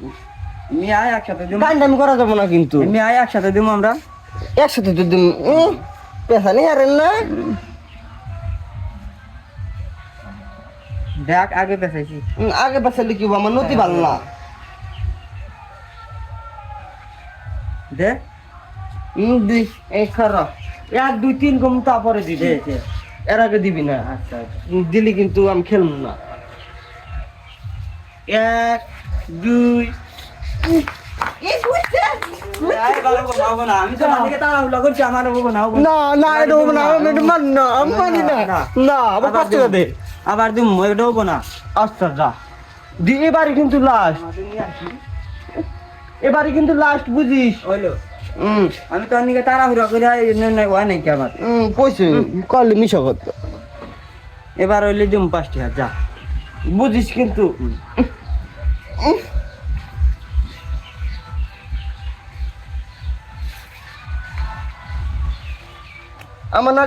আমি আয় একসাথে দিম টাইম করা যাবো না কিন্তু আমি আয় একসাথে দিম আমরা একসাথে তো দিন পেশা নেই আর না দেখ আগে পেছাইছি আগে পেছালে কি হবো, আমার নতি ভালো না দে দি এই খারাপ 1 2 3 কম তারপরে দিবি দে দে এর আগে দিবি না আচ্ছা আচ্ছা দিলি কিন্তু আমি খেলবো না 1 2 আয় বাবা বাবা না আমি তো মালিকে তাড়াহুড়া করছি আমার বাবা না না না এটা হবো না আমি এটা মান না আমি মানি না না আবার 5 টাকা দে আবার দিম এটা হবো না আচ্ছা যা দি এবারে কিন্তু লাস্ট এবারে কিন্তু লাস্ট বুঝিস হইলো আমি তো অনেকে তাড়াহুড়া করে হয় নাকি আমার কইছে করলে মিশা করতো এবার হইলে দিম 5 টাকা যা বুঝিস কিন্তু আমার না